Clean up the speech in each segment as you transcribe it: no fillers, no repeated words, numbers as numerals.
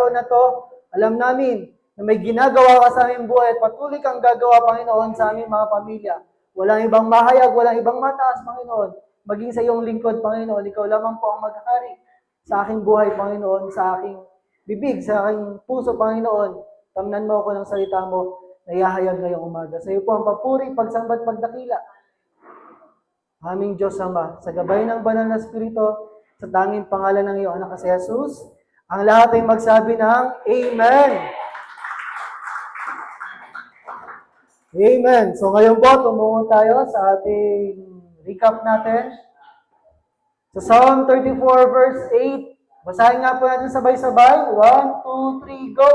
araw na to, alam namin na may ginagawa ka sa aming buhay at patuloy kang gagawa, Panginoon, sa aming mga pamilya. Walang ibang mahayag, walang ibang mataas, Panginoon. Maging sa iyong lingkod, Panginoon, ikaw lamang po ang maghahari sa aking buhay, Panginoon, sa aking bibig, sa aking puso, Panginoon. Tamnan mo ako ng salita mo na ihahayag ngayong umaga. Sa iyo po ang papuri, pagsambat, pagdakila. Aming Diyos Ama, sa gabay ng banal na Espiritu, sa tanging pangalan ng iyong anak si Jesus, ang lahat ay magsabi ng Amen. Amen. So ngayon po, tumungo tayo sa ating recap natin. Sa Psalm 34 verse 8, basahin nga po natin sabay-sabay. 1, 2, 3, go!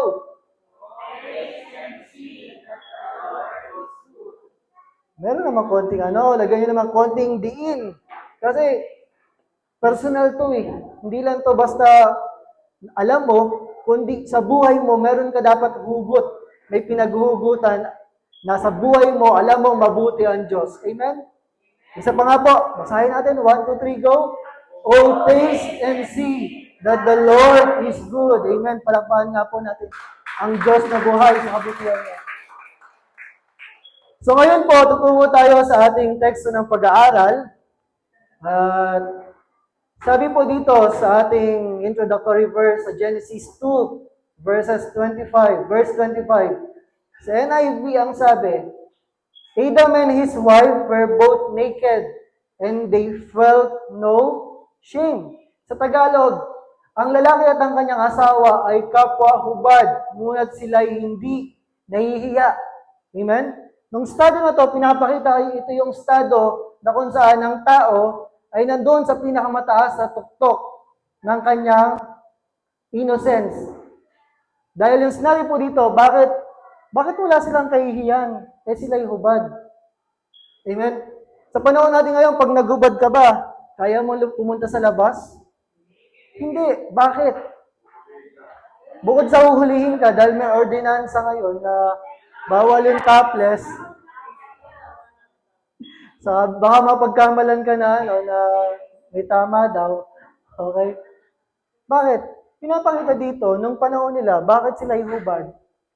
Meron naman konting lagyan nyo naman konting diin. Kasi, personal to eh. Hindi lang to basta, alam mo, kundi sa buhay mo, meron ka dapat hugot. May pinaghuhugutan na sa buhay mo, alam mo, mabuti ang Diyos. Amen? Isa pa nga po, basahin natin. 1, 2, 3, go! Oh, taste and see that the Lord is good. Amen? Palakpahan nga po natin ang Diyos na buhay sa kabutihan niya. So ngayon po, tutungo tayo sa ating teksto ng pag-aaral. At sabi po dito sa ating introductory verse sa Genesis 2, verse 25. Sa NIV ang sabi, Adam and his wife were both naked and they felt no shame. Sa Tagalog, ang lalaki at ang kanyang asawa ay kapwa-hubad, ngunit sila'y hindi nahihiya. Amen? Nung estado na to, pinapakita ito yung estado na kung saan ang tao ay nandoon sa pinakamataas na tuktok ng kanyang innocence. Dahil yung sinabi po dito, bakit wala silang kahihiyan? Sila'y hubad. Amen? Sa panahon natin ngayon, pag naghubad ka ba, kaya mo pumunta sa labas? Hindi. Bakit? Bukod sa uhulihin ka, dahil may ordinansa ngayon na bawal yung topless, baka mapagkamalan ka na, na may tama daw. Okay? Bakit? Pinapakita dito, nung panahon nila, bakit sila hubad?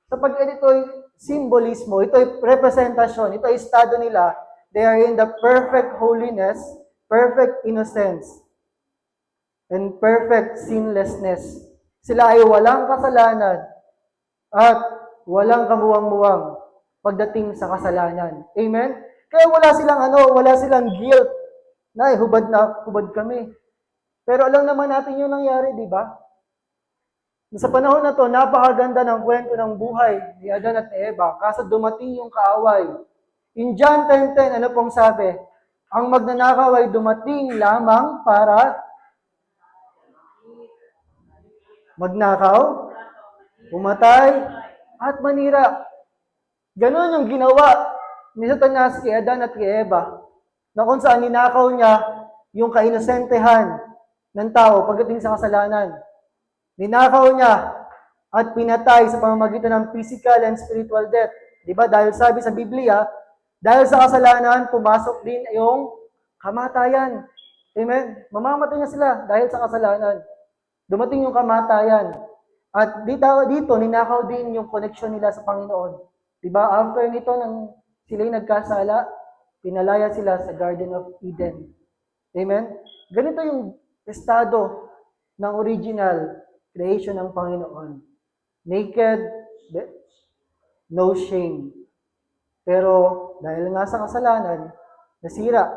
Sapagkat ito ay simbolismo, ito ay representasyon, ito ay estado nila. They are in the perfect holiness, perfect innocence, and perfect sinlessness. Sila ay walang kasalanan at walang kamuwang-muwang pagdating sa kasalanan. Amen? Kaya wala silang guilt na hubad kami. Pero alam naman natin yung nangyari, di ba? Sa panahon na to, napakaganda ng kwento ng buhay ni Adan at ni Eva, kaso dumating yung kaaway. In John 10:10, ano pong sabi? Ang magnanakaw ay dumating lamang para magnakaw, pumatay, at manira. Ganon yung ginawa ni Satanas kay Adan at kay Eva, na kung saan ninakaw niya yung kainosentehan ng tao pagdating sa kasalanan. Ninakaw niya at pinatay sa pamamagitan ng physical and spiritual death. Diba? Dahil sabi sa Biblia, dahil sa kasalanan, pumasok din yung kamatayan. Amen? Mamamatay na sila dahil sa kasalanan. Dumating yung kamatayan. At dito, ninakaw din yung connection nila sa Panginoon. Diba? After nito, nang sila'y nagkasala, pinalaya sila sa Garden of Eden. Amen? Ganito yung estado ng original creation ng Panginoon. Naked, no shame. Pero dahil nga sa kasalanan, nasira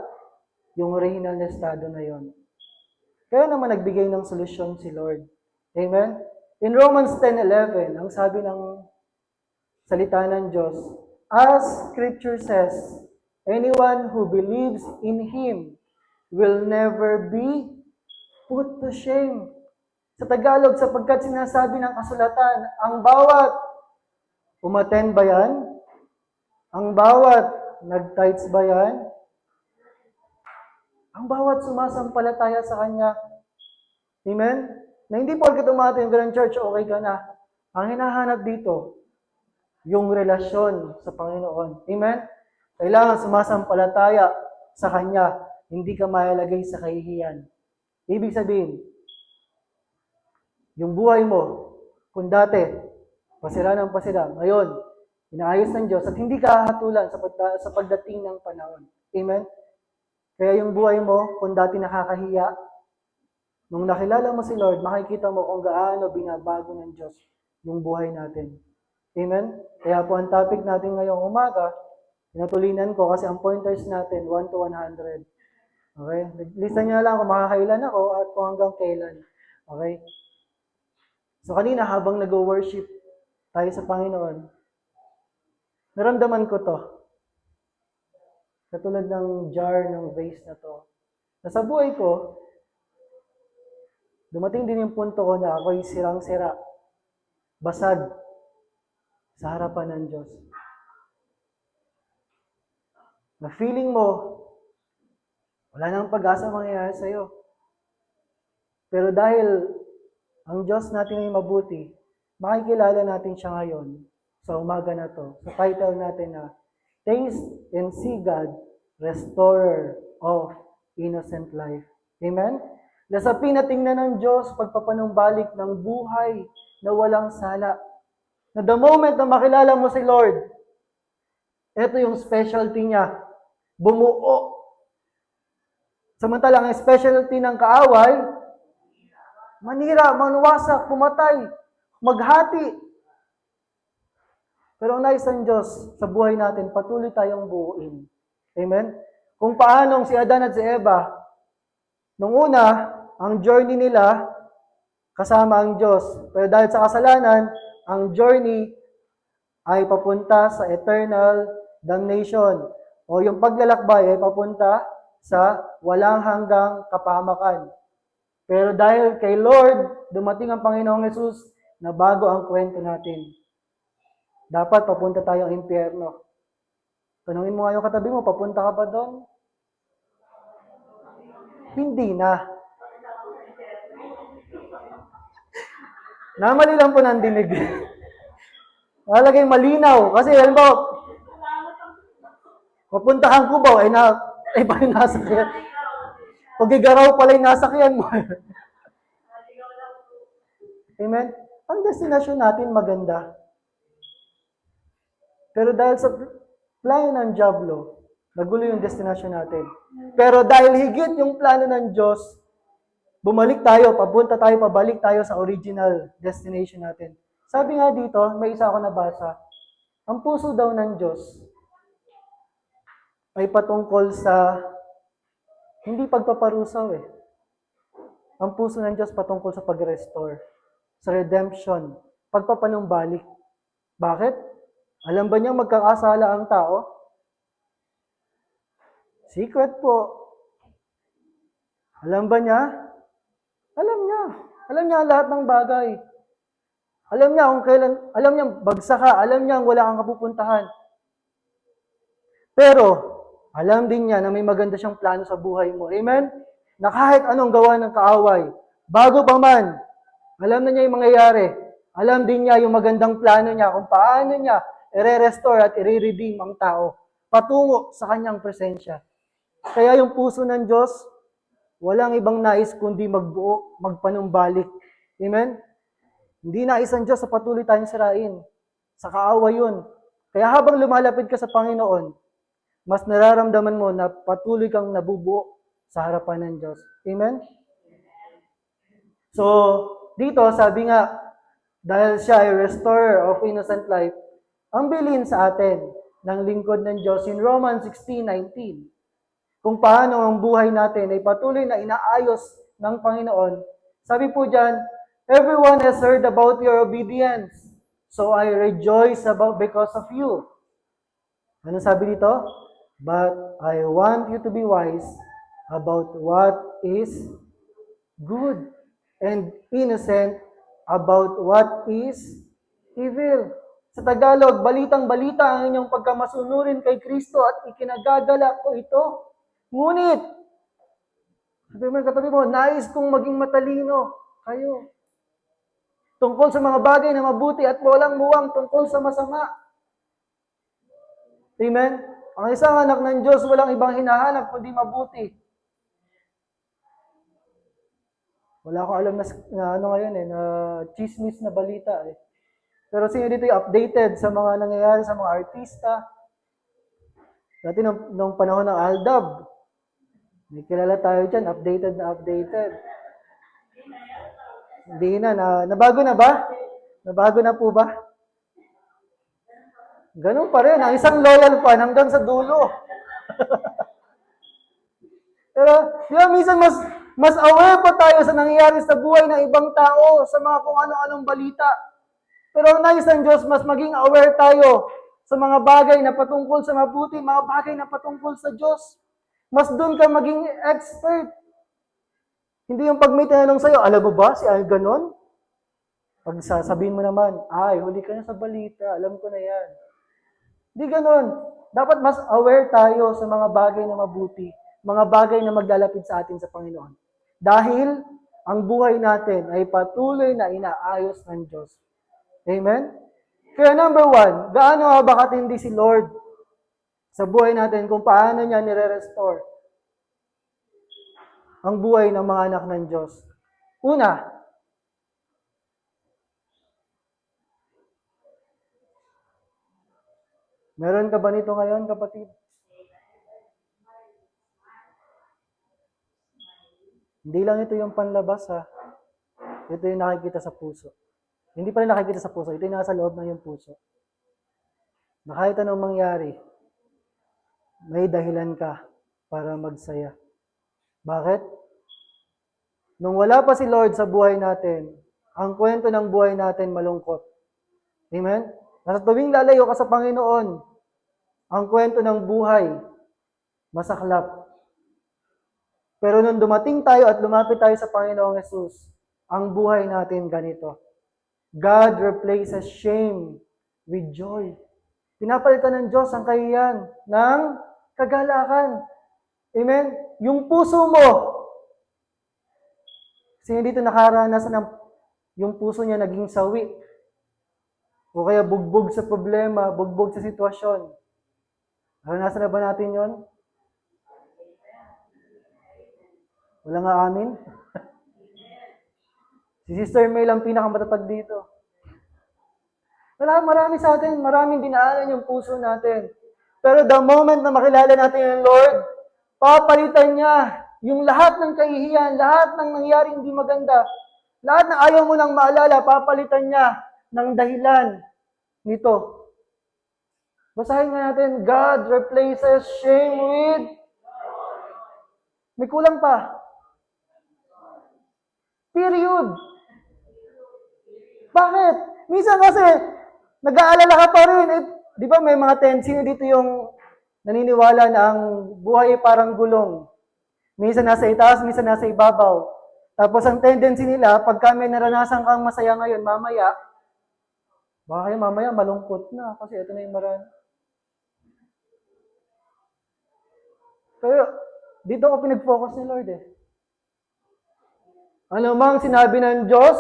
yung original na estado na yon. Kaya naman nagbigay ng solusyon si Lord. Amen? In Romans 10:11, ang sabi ng salita ng Diyos, as Scripture says, anyone who believes in Him will never be put to shame. Sa Tagalog, sapagkat sinasabi ng kasulatan, ang bawat umattend ba yan? Ang bawat nag-tithes ba yan? Ang bawat sumasampalataya sa Kanya. Amen? Na hindi porket umattend ka ng church, okay ka na. Ang hinahanap dito, yung relasyon sa Panginoon. Amen? Kailangan sumasampalataya sa Kanya. Hindi ka mailagay sa kahihiyan. Ibig sabihin, yung buhay mo, Kung dati, pasira ng pasira, ngayon, inaayos ng Diyos at hindi ka hahatulan sa pagdating ng panahon. Amen? Kaya yung buhay mo, kung dati nakakahiya, nung nakilala mo si Lord, makikita mo kung gaano binabago ng Diyos yung buhay natin. Amen? Kaya po ang topic natin ngayong umaga, pinatulinan ko kasi ang pointers natin, 1 to 100. Okay? Lista nyo na lang kung makakailan ako at kung hanggang kailan. Okay? So kanina habang nag-worship tayo sa Panginoon, naramdaman ko to. Katulad ng jar, ng vase na to. Na sa buhay ko, dumating din yung punto ko na ako'y sirang-sira, basag sa harapan ng Diyos. Na feeling mo, wala nang pag-asa mangyayari sa'yo. Pero dahil ang Diyos natin ay mabuti, makikilala natin siya ngayon sa umaga na to. Sa title natin na, Taste and See God, Restorer of Innocent Life. Amen? Lasapin na tingnan ng Diyos pagpapanumbalik ng buhay na walang sala. Na the moment na makilala mo si Lord, ito yung specialty niya, bumuo. Samantalang ang specialty ng kaaway, manira, manwasak, pumatay, maghati. Pero ang nais ng Diyos sa buhay natin, patuloy tayong buuin. Amen? Kung paanong si Adan at si Eva, nung una, ang journey nila, kasama ang Diyos. Pero dahil sa kasalanan, ang journey ay papunta sa eternal damnation. O yung paglalakbay ay papunta sa walang hanggang kapahamakan. Pero dahil kay Lord, dumating ang Panginoong Yesus, na bago ang kwento natin. Dapat papunta tayong impyerno. Tanungin mo nga yung katabi mo, papunta ka ba doon? Hindi na. Namali lang po ng dinig. Nalagay malinaw. Kasi alam mo, papuntahan ko ba, ay pa yung nasakyan. Pagigaraw pala yung nasakyan mo. Amen? Ang destinasyon natin maganda. Pero dahil sa plano ng Diablo, nagulo yung destinasyon natin. Pero dahil higit yung plano ng Diyos, bumalik tayo, pabalik tayo sa original destination natin. Sabi nga dito, may isa ako nabasa, ang puso daw ng Diyos ay patungkol sa hindi pagpaparusaw eh. Ang puso ng Diyos patungkol sa pag-restore, sa redemption, pagpapanumbalik. Bakit? Alam ba niyang magkakasala ang tao? Secret po. Alam ba niya? Alam niya. Alam niya lahat ng bagay. Alam niya kung kailan, alam niya bagsak ka, alam niya wala kang kapupuntahan. Pero, alam din niya na may maganda siyang plano sa buhay mo. Amen? Na kahit anong gawa ng kaaway, bago pa man, alam na niya yung mangyayari. Alam din niya yung magandang plano niya kung paano niya i-restore at i-redeem ang tao patungo sa kanyang presensya. Kaya yung puso ng Diyos, walang ibang nais kundi magbuo, magpanumbalik. Amen? Hindi nais ng Diyos sa patuloy tayong sirain. Sa kaaway yun. Kaya habang lumalapit ka sa Panginoon, mas nararamdaman mo na patuloy kang nabubuo sa harapan ng Diyos. Amen? So, dito sabi nga, dahil siya ay restorer of innocent life, ang bilin sa atin ng lingkod ng Diyos in Romans 16:19, kung paano ang buhay natin ay patuloy na inaayos ng Panginoon. Sabi po dyan, everyone has heard about your obedience, so I rejoice because of you. Ano sabi dito? But I want you to be wise about what is good and innocent about what is evil. Sa Tagalog, balitang-balita ang inyong pagkamasunurin kay Kristo at ikinagagala ko ito. Ngunit, sabi mo, katabi mo, nais kong maging matalino kayo. Tungkol sa mga bagay na mabuti at walang muwang tungkol sa masama. Amen? Ang isang anak ng Diyos, walang ibang hinahanap kundi mabuti. Wala akong alam na ano ngayon na chismis na balita eh. Pero sino dito yung updated sa mga nangyayari sa mga artista? Dati nung panahon ng Aldab, may kilala tayo dyan, updated na updated. Hindi nabago na ba? Nabago na po ba? Ganun pa rin, ang isang loyal fan hanggang sa dulo. Pero, di ba, minsan mas aware pa tayo sa nangyayari sa buhay ng ibang tao, sa mga kung ano-anong balita. Pero ang nais ng Diyos, mas maging aware tayo sa mga bagay na patungkol sa mabuti, mga bagay na patungkol sa Diyos. Mas doon ka maging expert. Hindi yung pag may tinanong sa'yo, alam mo ba si ay ganon? Pag sasabihin mo naman, ay, huli ka na sa balita, alam ko na yan. Hindi ganon. Dapat mas aware tayo sa mga bagay na mabuti, mga bagay na maglalapit sa atin sa Panginoon. Dahil ang buhay natin ay patuloy na inaayos ng Diyos. Amen? Kaya number 1, gaano ba katindi si Lord sa buhay natin kung paano niya nire-restore ang buhay ng mga anak ng Diyos. Una, meron ka ba nito ngayon, kapatid? Hindi lang ito yung panlabas, ha? Ito yung nakikita sa puso. Hindi pa rin nakikita sa puso, ito yung nasa loob ng iyong puso. Na kahit anong mangyari, may dahilan ka para magsaya. Bakit? Nung wala pa si Lord sa buhay natin, ang kwento ng buhay natin malungkot. Amen? Nasa tuwing lalayo ka sa Panginoon, ang kwento ng buhay, masaklap. Pero nung dumating tayo at lumapit tayo sa Panginoong Jesus, ang buhay natin ganito. God replaces shame with joy. Pinapalitan ng Diyos ang kahiyan ng kagalakan. Amen? Yung puso mo, sino dito nakaranas ng yung puso niya naging sawi? O kaya bugbog sa problema, bugbog sa sitwasyon. Naranasan na ba natin yon? Wala nga amin? Si Sister May lang pinakamatatag dito. Marami sa atin, maraming dinaanan yung puso natin. Pero the moment na makilala natin yung Lord, papalitan niya yung lahat ng kahihiyan, lahat ng nangyaring hindi maganda, lahat na ayaw mo nang maalala, papalitan niya ng dahilan nito. Basahin nga natin, God replaces shame with... May kulang pa. Period. Bakit? Minsan kasi, nag-aalala ka pa rin. Di ba may mga sino dito yung naniniwala na ang buhay ay parang gulong. Minsan nasa itaas, minsan nasa ibabaw. Tapos ang tendency nila, pagka may naranasan kang masaya ngayon, mamaya, baka kayo mamaya malungkot na kasi ito na yung marami. Pero dito ako pinag-focus ni Lord eh. Ano mang sinabi ng Diyos,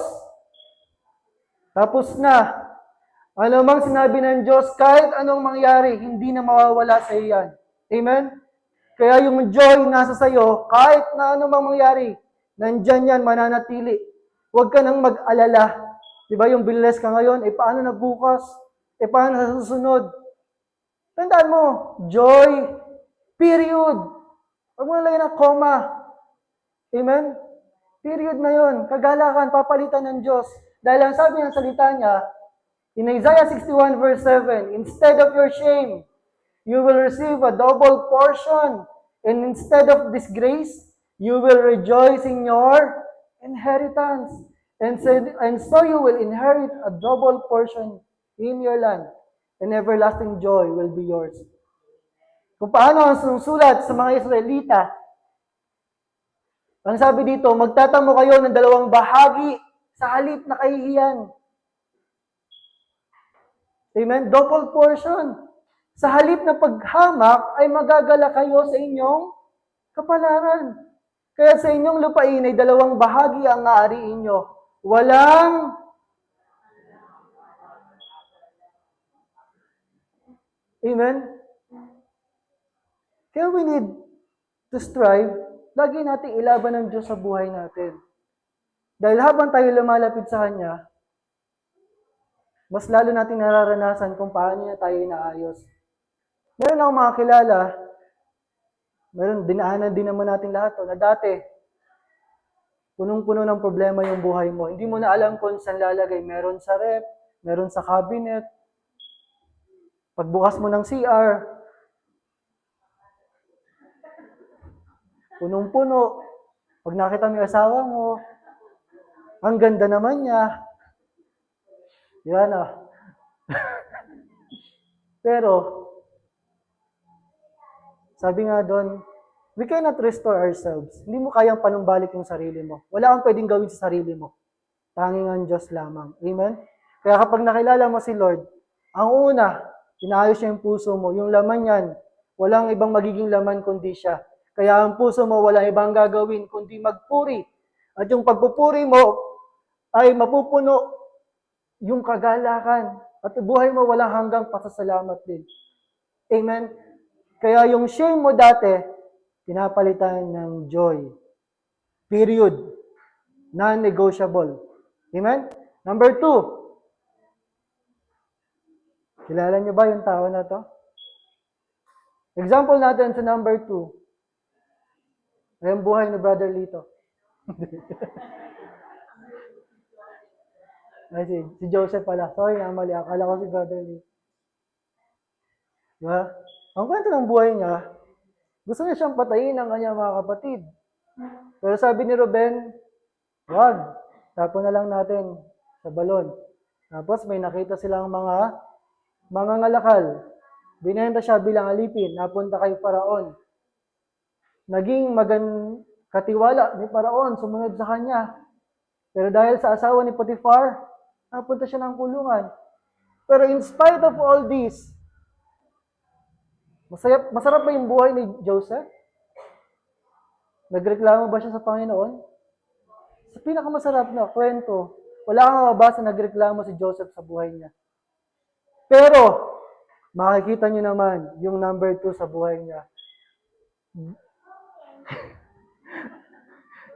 tapos na. Ano mang sinabi ng Diyos, kahit anong mangyari, hindi na mawawala sa iyan. Amen? Kaya yung joy nasa sayo, kahit na ano mang mangyari, nandyan yan, mananatili. Huwag ka nang mag-alala. Diba yung bless ka ngayon, paano na bukas? Paano sa susunod? Tandaan mo, joy, period. Huwag mo nalagyan ng comma. Amen? Period na yun. Kagalakan, papalitan ng Diyos. Dahil ang sabi ng salita niya, in Isaiah 61 verse 7, instead of your shame, you will receive a double portion. And instead of disgrace, you will rejoice in your inheritance. And so you will inherit a double portion in your land. And everlasting joy will be yours. Kung paano ang susulat sa mga Israelita, ang sabi dito, magtatamo kayo ng dalawang bahagi sa halip na kahihiyan. Amen? Double portion. Sa halip na paghamak ay magagala kayo sa inyong kapalaran. Kaya sa inyong lupain ay dalawang bahagi ang aariin nyo. Walang Amen? Kaya we need to strive, lagi natin ilaban ng Diyos sa buhay natin. Dahil habang tayo lumalapit sa Kanya, mas lalo natin nararanasan kung paano niya tayo inaayos. Meron akong mga kilala, dinaanan din naman natin lahat to, na dati, punong-puno ng problema yung buhay mo. Hindi mo na alam kung saan lalagay. Meron sa rep, meron sa cabinet. Pagbukas mo ng CR, punong-puno. Pag nakita mo yung asawa mo, ang ganda naman niya. Yan ah. Pero, sabi nga doon, we cannot restore ourselves. Hindi mo kayang panumbalik yung sarili mo. Wala kang pwedeng gawin sa sarili mo. Tanging ang Diyos lamang. Amen? Kaya kapag nakilala mo si Lord, ang una, inaayos niya yung puso mo. Yung laman yan, walang ibang magiging laman kundi siya. Kaya ang puso mo, walang ibang gagawin kundi magpuri. At yung pagpupuri mo ay mapupuno yung kagalakan. At buhay mo walang hanggang pasasalamat din. Amen? Kaya yung shame mo dati, pinapalitan ng joy. Period. Non-negotiable. Amen? Number 2. Kilala niyo ba yung tao na to? Example natin sa number 2. Ay ang buhay ni Brother Lito. Ay, si Joseph pala. Sorry, mali. Akala ko si Brother Lito. Diba? Ang kwento ng buhay niya, gusto niya siyang patayin ng kanyang mga kapatid. Pero sabi ni Ruben, wag, tapon na lang natin sa balon. Tapos may nakita silang mga ngalakal. Binenta siya bilang alipin, napunta kay Faraon. Naging katiwala ni Faraon, sumunod sa kanya. Pero dahil sa asawa ni Potiphar, napunta siya ng kulungan. Pero in spite of all this, masarap ba yung buhay ni Joseph? Nagreklamo ba siya sa Panginoon? Sa pinakamasarap na kwento, wala kang mababasa nagreklamo si Joseph sa buhay niya. Pero, makikita niyo naman yung number 2 sa buhay niya.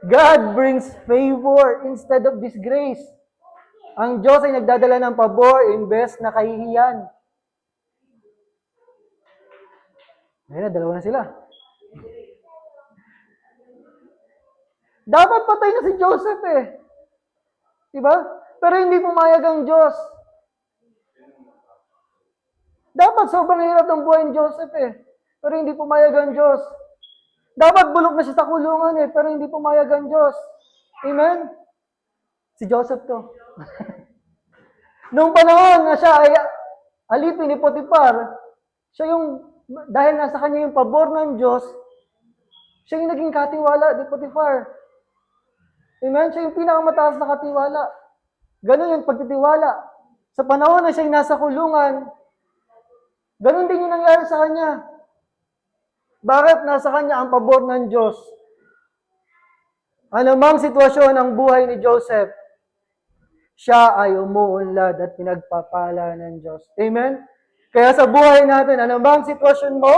God brings favor instead of disgrace. Ang Diyos ay nagdadala ng pabor imbes na kahihiyan. Ayun na, dalawa na sila. Dapat patay na si Joseph eh. Diba? Pero hindi pumayag ang Diyos. Dapat sobrang hirap ng buhay ni Joseph eh. Pero hindi pumayag ang Diyos. Dapat bulok na siya sa kulungan eh. Pero hindi pumayag ang Diyos. Amen? Si Joseph to. Noong panahon na siya ay alipin ni Potiphar, siya yung, dahil nasa kanya yung pabor ng Diyos, siya yung naging katiwala ni Potiphar. Amen? Siya yung pinakamataas na katiwala. Ganun yung pagtitiwala. Sa panahon na siya yung nasa kulungan, ganun din yung nangyari sa kanya. Bakit nasa kanya ang pabor ng Diyos? Anumang sitwasyon ng buhay ni Joseph, siya ay umuunlad at pinagpapala ng Diyos. Amen? Kaya sa buhay natin, anumang sitwasyon mo,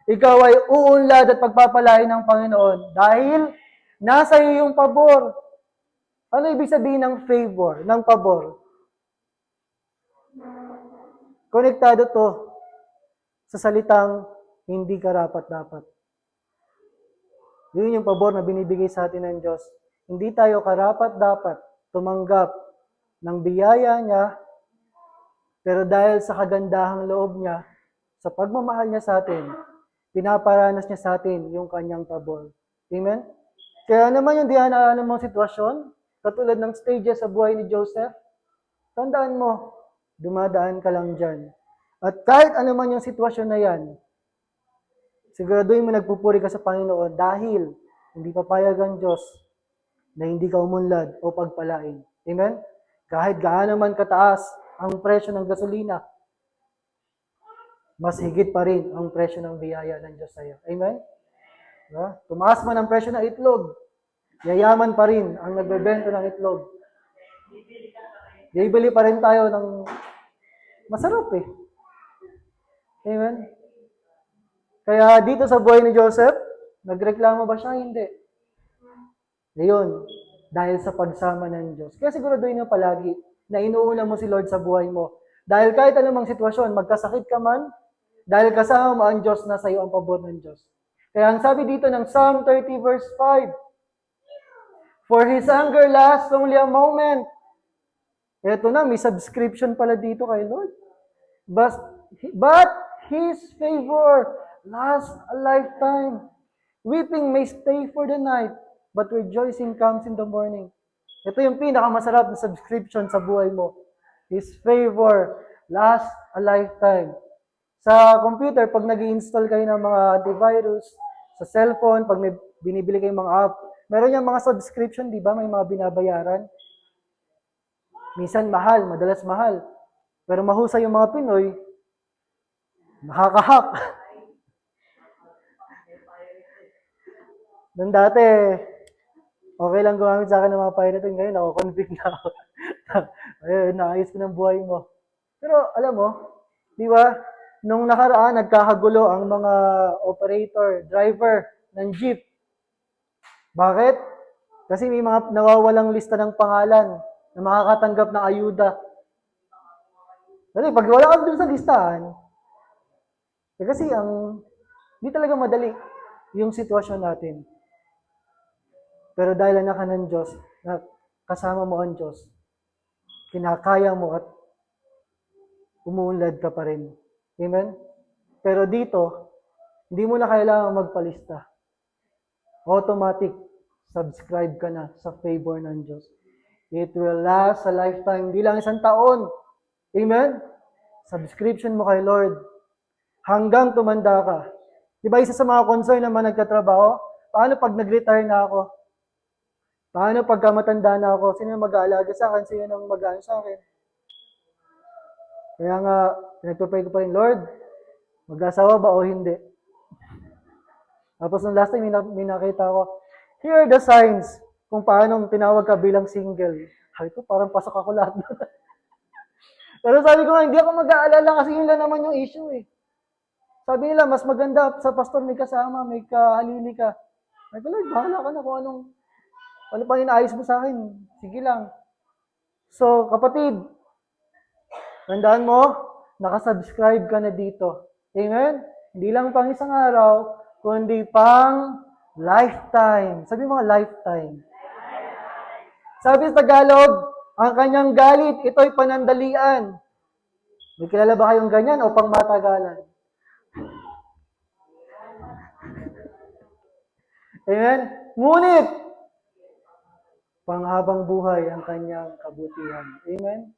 ikaw ay uunlad at pagpapalain ng Panginoon dahil nasa iyo yung pabor. Ano ibig sabihin ng favor, ng pabor? Konektado to sa salitang hindi karapat-dapat. Yun yung pabor na binibigay sa atin ng Diyos. Hindi tayo karapat-dapat tumanggap ng biyaya niya, pero dahil sa kagandahang loob niya, sa pagmamahal niya sa atin, pinaparanas niya sa atin yung kanyang pabor. Amen? Kaya naman yung dinaanan mong sitwasyon, katulad ng stages sa buhay ni Joseph, tandaan mo, dumadaan ka lang dyan. At kahit ano man yung sitwasyon na yan, siguraduhin mo nagpupuri ka sa Panginoon dahil hindi papayag ang Diyos na hindi ka umunlad o pagpalain. Amen? Kahit gaano man kataas ang presyo ng gasolina, mas higit pa rin ang presyo ng biyaya ng Diyos sa iyo. Amen? Diba? Tumaas man ang presyo ng itlog, yayaman pa rin ang nagbebenta ng itlog. Bibili pa rin tayo ng masarap eh. Amen? Kaya dito sa buhay ni Joseph, nagreklamo ba siya? Hindi. Ngayon, dahil sa pagsama ng Diyos. Kaya siguraduhin mo palagi na inuuna mo si Lord sa buhay mo. Dahil kahit anumang sitwasyon, magkasakit ka man, dahil kasama mo ang Diyos, na sa iyo ang pabor ng Diyos. Kaya ang sabi dito ng Psalm 30 verse 5, "For His anger lasts only a moment." Ito na, may subscription pala dito kay Lord. But His favor lasts a lifetime. Weeping may stay for the night, but rejoicing comes in the morning. Ito yung pinakamasarap na subscription sa buhay mo. His favor lasts a lifetime. Sa computer, pag nag-i-install kayo ng mga antivirus, sa cellphone, pag may binibili kayong mga app, meron yung mga subscription, di ba? May mga binabayaran. Minsan mahal, madalas mahal. Pero mahusay yung mga Pinoy, nakaka-hack. Nung dati, okay lang gumamit sa akin ng mga pirating. Ngayon, ako-convict na ako. Ayun, naayos ko ng buhay mo. Pero alam mo, di ba, nung nakaraan, nagkakagulo ang mga operator, driver ng jeep. Bakit? Kasi may mga nawawalang lista ng pangalan na makakatanggap ng ayuda. Kasi pag wala ka dun sa listahan, kasi di talaga madali yung sitwasyon natin. Pero dahil anak ka ng Diyos, na kasama mo ang Diyos, kinakaya mo at umuunlad ka pa rin. Amen? Pero dito, hindi mo na kailangan magpalista. Automatic, subscribe ka na sa favor ng Diyos. It will last a lifetime, hindi lang 1 taon. Amen? Subscription mo kay Lord hanggang tumanda ka. Diba isa sa mga concern naman nagtatrabaho? Paano pag nag-retire na ako? Paano pagka matanda na ako? Sino mag-aalaga sa akin? Sino nang mag-aano sa akin? Kaya nga, pinagpapray ko pa rin, Lord, mag-asawa ba o hindi? Tapos nung last time, may nakita ko, here are the signs kung paano tinawag ka bilang single. Sabi ko, parang pasok ako lahat. Pero sabi ko nga, hindi ako mag-aalala kasi yun lang naman yung issue eh. Sabi nila, mas maganda sa pastor may kasama, may kahalili ka. Sabi ko, Lord, bahala ka na kung ano pa inaayos mo sa akin. Sige lang. So, kapatid, tandaan mo, nakasubscribe ka na dito. Amen? Hindi lang pang isang araw, kundi pang lifetime. Sabi mo, lifetime. Sabi sa Tagalog, ang kanyang galit, ito'y panandalian. May kilala ba kayong ganyan o pang matagalan? Amen? Ngunit, panghabang buhay ang kanyang kabutihan. Amen?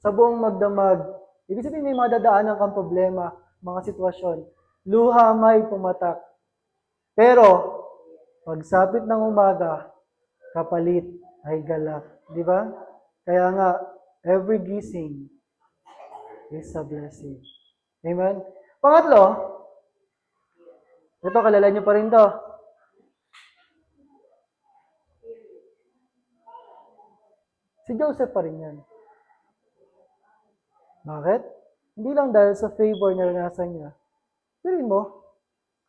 Sa buong magdamag, ibig sabihin may mga dadaanan kang problema, mga sitwasyon, luha may pumatak. Pero, pagsapit ng umaga, kapalit ay galak. Di ba? Kaya nga, every gising is a blessing. Amen? Pangatlo, ito, kalala nyo pa rin to. Si Joseph pa rin yan. Bakit? Hindi lang dahil sa favor na naranasan niya. Pero mo,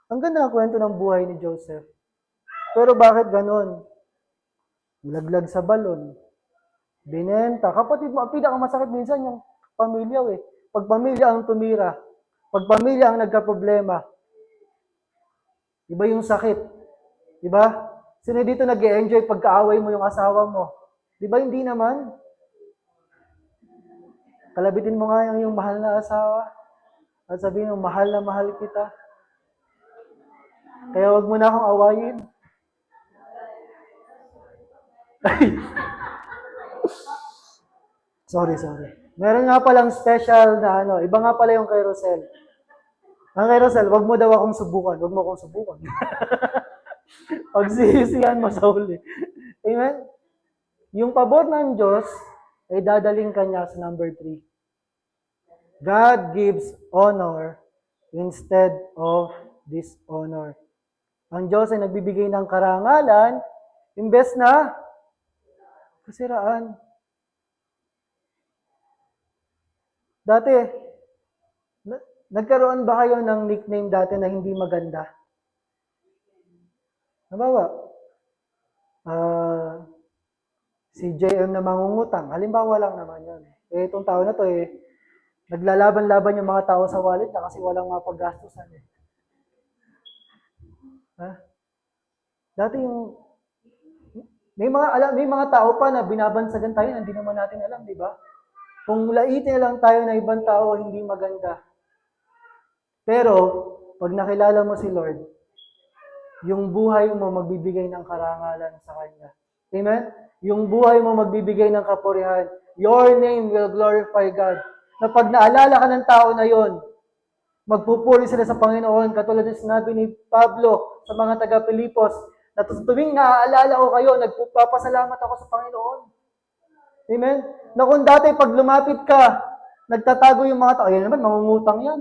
ang ganda ng kwento ng buhay ni Joseph. Pero bakit ganon? Laglag sa balon. Binenta. Kapatid mo, ang pinakamasakit minsan yung pamilya eh. Pag pamilya ang tumira, pag pamilya ang nagka-problema, iba yung sakit. Diba? Sino dito nag-e-enjoy pagkaaway mo yung asawa mo? Diba hindi naman? Kalabitin mo nga yung mahal na asawa at sabihin mo, mahal na mahal kita. Kaya wag mo na akong awayin. Sorry. Meron nga palang special na iba nga pala yung carousel. Ang carousel, wag mo daw akong subukan. Wag mo akong subukan. Pagsisisihan mo sa huli. Amen? Yung pabor ng Diyos ay dadaling kanya sa number 3. God gives honor instead of dishonor. Ang Diyos ay nagbibigay ng karangalan imbes na kasiraan. Dati, nagkaroon ba kayo ng nickname dati na hindi maganda? Nabawa? si JM na mangungutang. Halimbawa lang naman yun. Itong tao na to naglalaban-laban yung mga tao sa wallet na kasi walang mapaggastusan Ha? Dati may mga tao pa na binabansagan tayo na hindi naman natin alam, di ba? Kung laitin na lang tayo na ibang tao, hindi maganda. Pero, pag nakilala mo si Lord, yung buhay mo magbibigay ng karangalan sa Kanya. Amen? Yung buhay mo magbibigay ng kapurihan. Your name will glorify God. Na pag naalala ka ng tao na yon, magpupuri sila sa Panginoon, katulad ng sinabi ni Pablo sa mga taga-Pilipos, na tuwing naaalala ko kayo, nagpapasalamat ako sa Panginoon. Amen? Na kung dati pag lumapit ka, nagtatago yung mga tao, yan naman, mangungutang yan.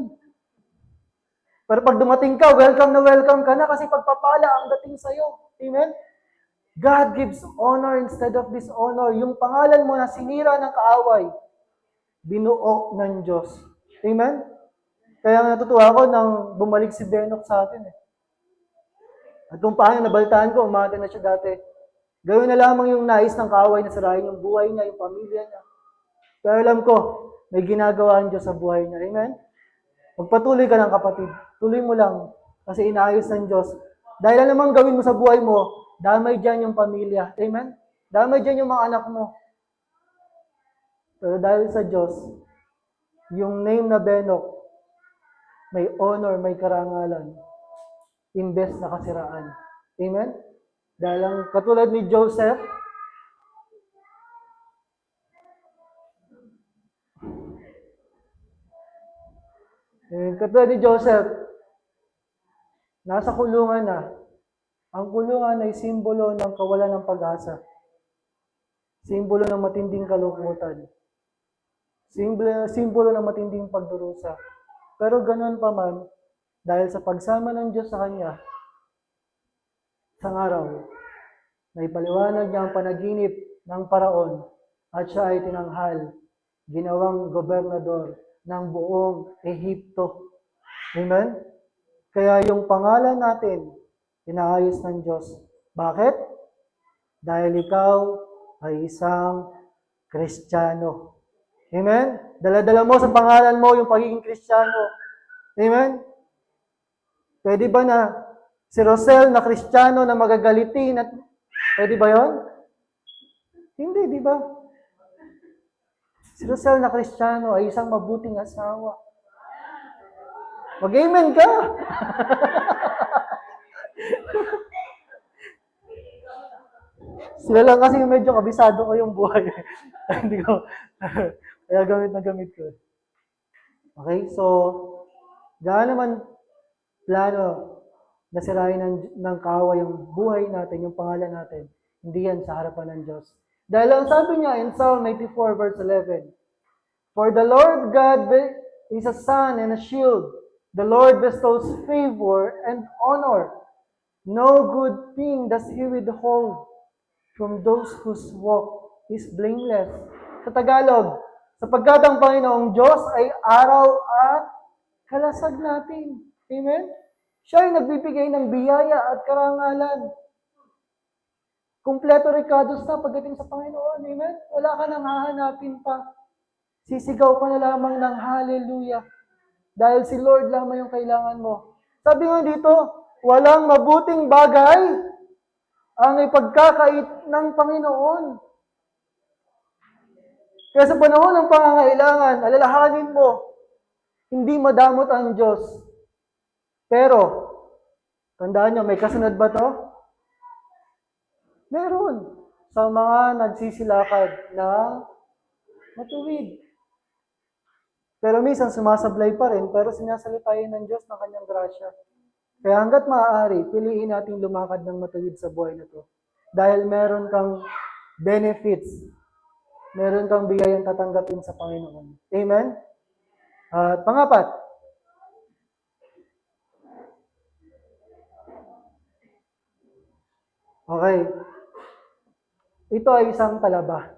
Pero pag dumating ka, welcome ka na kasi pagpapala ang dating sa'yo. Amen? God gives honor instead of dishonor. Yung pangalan mo na sinira ng kaaway, binuo ng Diyos. Amen? Kaya natutuwa ako nang bumalik si Benok sa atin. At kung paano nabalitaan ko, umatay na siya dati. Gawin na lamang yung nais ng kaaway na sirahin yung buhay niya, yung pamilya niya. Pero alam ko, may ginagawa ang Diyos sa buhay niya. Amen? Magpatuloy ka lang, kapatid. Tuloy mo lang kasi inaayos ng Diyos. Dahil alam namang gawin mo sa buhay mo, damay dyan yung pamilya. Amen? Damay dyan yung mga anak mo. Pero dahil sa Diyos, yung name na Benok, may honor, may karangalan, imbes na kasiraan. Amen? Dahil ang katulad ni Joseph, nasa kulungan na. Ang kulungan ay simbolo ng kawalan ng pag-asa. Simbolo ng matinding kalungkutan. Simbolo ng matinding pagdurusa. Pero ganoon pa man, dahil sa pagsama ng Diyos sa Kanya, isang araw, naipaliwanag niya ang panaginip ng paraon at siya ay tinanghal, ginawang gobernador ng buong Ehipto. Amen? Kaya yung pangalan natin, inaayos ng Diyos. Bakit? Dahil ikaw ay isang Kristiyano. Amen? Dala-dala mo sa pangalan mo yung pagiging Kristiyano. Amen? Pwede ba na si Rosel na Kristiyano na magagalitin at pwede ba yon? Hindi, di ba? Si Rosel na Kristiyano ay isang mabuting asawa. Mag-amen ka! Sila lang kasi medyo kabisado ko yung buhay. Hindi ko, kaya gamit ko. Okay, so, gaano naman plano na sirain ng kaaway yung buhay natin, yung pangalan natin. Hindi yan sa harapan ng Diyos. Dahil ang sabi niya in Psalm 84 verse 11, For the Lord God is a sun and a shield. The Lord bestows favor and honor. No good thing does He withhold from those whose walk is blameless. Sa Tagalog, sapagkat ang Panginoong Diyos ay araw at kalasag natin. Amen? Siya ay nagbibigay ng biyaya at karangalan. Kumpleto Ricardos na pagdating sa Panginoon. Amen? Wala ka nang hahanapin pa. Sisigaw ka na lamang ng hallelujah. Dahil si Lord lamang yung kailangan mo. Sabi nga dito, walang mabuting bagay ang ipagkakait ng Panginoon. Kaya sa panahon ng pangangailangan, alalahanin mo, hindi madamot ang Diyos. Pero, tandaan nyo, may kasunod ba to? Meron. Sa mga nagsisilakad ng matuwid. Pero minsan sumasablay pa rin, pero sinasalitayin ng Diyos ng kanyang grasya. Kaya hanggat maaari, piliin natin lumakad ng matuwid sa buhay na to. Dahil meron kang benefits, meron kang biyayang tatanggapin sa Panginoon. Amen? At pangapat, okay, ito ay isang talaba.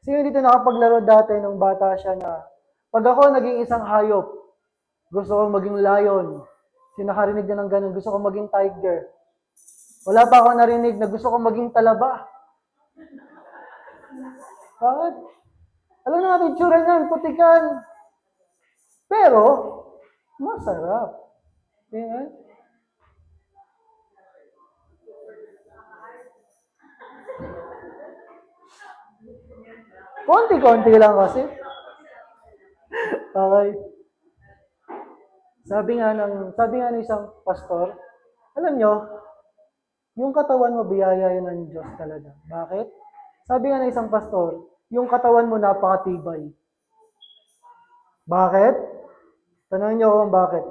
Sino dito nakapaglaro dati nung bata siya na pag ako naging isang hayop, gusto ko maging lion. Sino nakarinig na ng ganun? Gusto ko maging tiger. Wala pa ako narinig na gusto ko maging talaba. Bakit? Alam natin, itsura niyan, putikan. Pero, masarap. Amen? Konti-konti lang kasi. Okay. Sabi nga ng isang pastor, alam nyo, yung katawan mo, biyaya yun ng Diyos talaga. Bakit? Sabi nga ng isang pastor, yung katawan mo napakatibay. Bakit? Tanongin niyo kung bakit.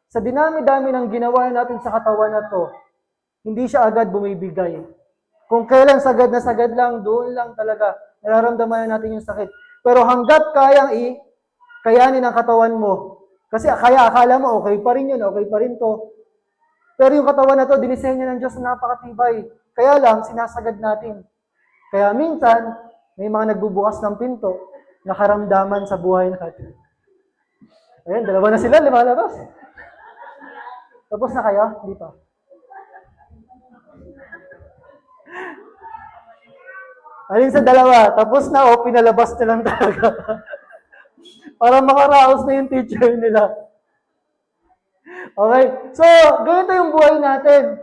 Sa dinami-dami ng ginawa natin sa katawan na to, hindi siya agad bumibigay. Kung kailan sagad na sagad lang, doon lang talaga nararamdaman natin yung sakit. Pero hanggat kayang kayanin ang katawan mo, kasi kaya akala mo okay pa rin yun, okay pa rin to. Pero yung katawan na to, dinisenyo ng Diyos na napakatibay. Kaya lang, sinasagad natin. Kaya minsan, may mga nagbubukas ng pinto na karamdaman sa buhay natin. Ayan, dalawa na sila, lumalabas. Tapos na kayo? Hindi pa. Alin sa dalawa? Tapos na o pinalabas na lang talaga? Para makaraos na yung teacher nila. Okay? So, ganito yung buhay natin.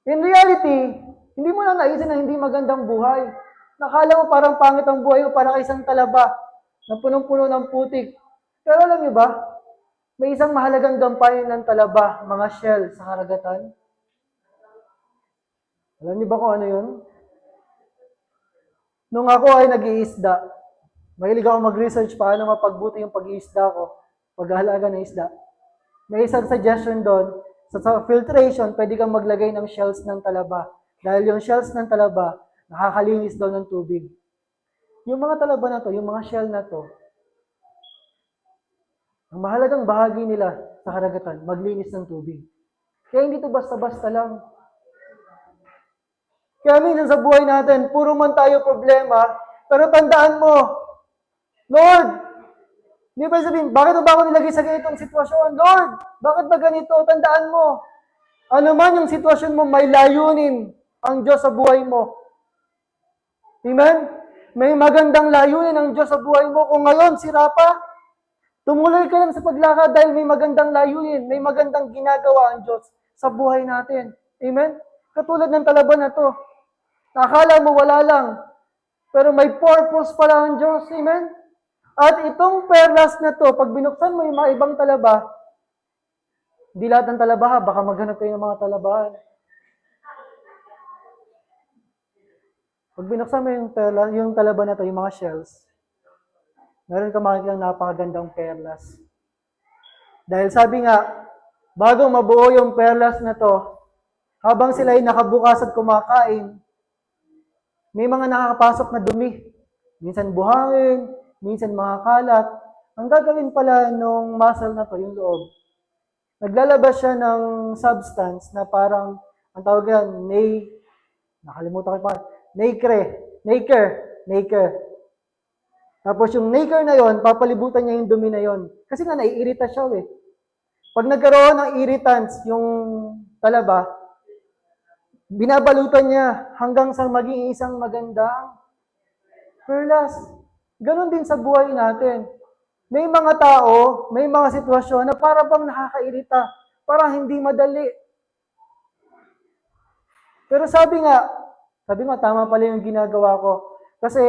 In reality, hindi mo na naisip na hindi magandang buhay. Nakala mo parang pangit ang buhay mo, parang isang talaba na punong-puno ng putik. Pero alam niyo ba, may isang mahalagang gampanin ng talaba, mga shell sa karagatan. Alam niyo ba kung ano yun? Nung ako ay nag-iisda, mahilig ako mag-research paano mapagbuti yung pag-iisda ko, pag-ahalaga ng isda. May isang suggestion doon, sa filtration, pwede kang maglagay ng shells ng talaba. Dahil yung shells ng talaba, nakakalinis daw ng tubig. Yung mga talaba na to, yung mga shell na to, ang mahalagang bahagi nila sa karagatan, maglinis ng tubig. Kaya hindi to basta-basta lang. Kaya minsan sa buhay natin, puro man tayo problema, pero tandaan mo, Lord, hindi ba sabihin, bakit ba ako nilagay sa ganitong sitwasyon? Lord, bakit ba ganito? Tandaan mo, ano man yung sitwasyon mo, may layunin ang Diyos sa buhay mo. Amen? May magandang layunin ang Diyos sa buhay mo. Kung ngayon, sira pa, tumuloy ka lang sa paglakad dahil may magandang layunin, may magandang ginagawa ang Diyos sa buhay natin. Amen? Katulad ng talaba na to. Nakala mo wala lang, pero may purpose pala ang Diyos. Amen? At itong perlas na to, pag binuksan mo yung mga ibang talaba, hindi lahat ng talaba, baka maghanap kayo ng mga talabahan. Pag binuksan mo yung talaba na to, yung mga shells, meron ka makikita ng napakagandang perlas. Dahil sabi nga, bago mabuo yung perlas na to, habang sila ay nakabukas at kumakain, may mga nakakapasok na dumi. Minsan buhangin, minsan mga kalat. Ang gagawin pala nung muscle na to, yung loob, naglalabas siya ng substance na parang, ang tawag yan, nakalimutan ko pa, nacre. Tapos yung nacre na yon, papalibutan niya yung dumi na yon. Kasi nga, naiirita siya eh. Pag nagkaroon ng irritants yung talaba, binabalutan niya hanggang sa maging isang magandang perlas. Ganon din sa buhay natin. May mga tao, may mga sitwasyon na para bang nakakairita, parang hindi madali. Pero sabi nga, tama pala yung ginagawa ko. Kasi,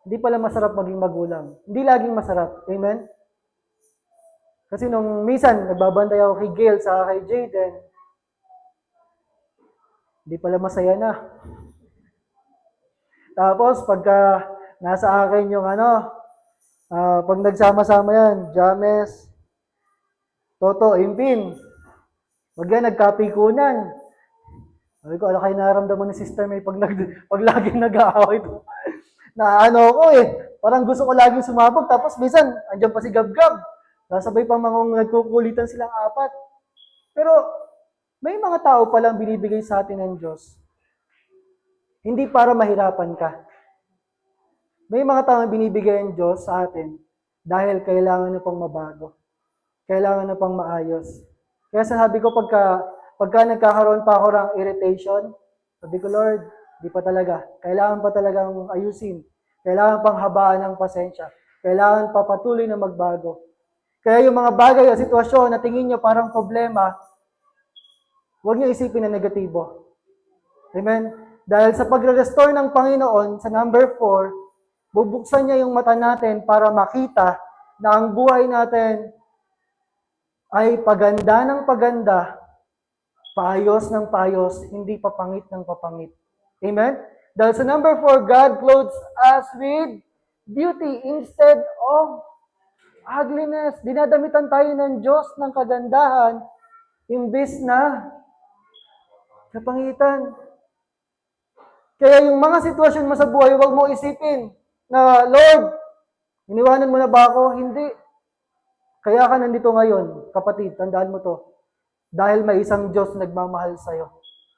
hindi pala masarap maging magulang. Hindi laging masarap. Amen? Kasi nung minsan, nagbabantay ako kay Gail sa kay Jaden, hindi pala masaya na. Tapos, pagka nasa akin yung pag nagsama-sama yan, James, Toto, Impin, wag yan, nagkapikunan. Sabi ko, ano kayo naramdaman ni Sister May pag laging nag-aaway ito? Parang gusto ko laging sumabog, tapos minsan, andyan pa si Gab-Gab. Nasabay pa mga nagkukulitan silang apat. Pero, may mga tao palang binibigay sa atin ng Diyos. Hindi para mahirapan ka. May mga tao binibigay ng Diyos sa atin dahil kailangan na pang mabago. Kailangan na pang maayos. Kaya sabi ko, pag Pagka nagkakaroon pa ako ng irritation, sabi ko, Lord, di pa talaga. Kailangan pa talagang ayusin. Kailangan pang habaan ng pasensya. Kailangan pa patuloy na magbago. Kaya yung mga bagay o sitwasyon na tingin nyo parang problema, huwag nyo isipin na negatibo. Amen? Dahil sa pagre-restore ng Panginoon, sa number 4, bubuksan niya yung mata natin para makita na ang buhay natin ay paganda ng paganda, paayos ng paayos, hindi papangit ng papangit. Amen? Dahil sa number 4, God clothes us with beauty instead of ugliness. Dinadamitan tayo ng Diyos ng kagandahan imbis na kapangitan. Kaya yung mga sitwasyon mo sa buhay, huwag mo isipin na, Lord, iniwanan mo na ba ako? Hindi. Kaya ka nandito ngayon, kapatid, tandaan mo to. Dahil may isang Diyos nagmamahal sa'yo,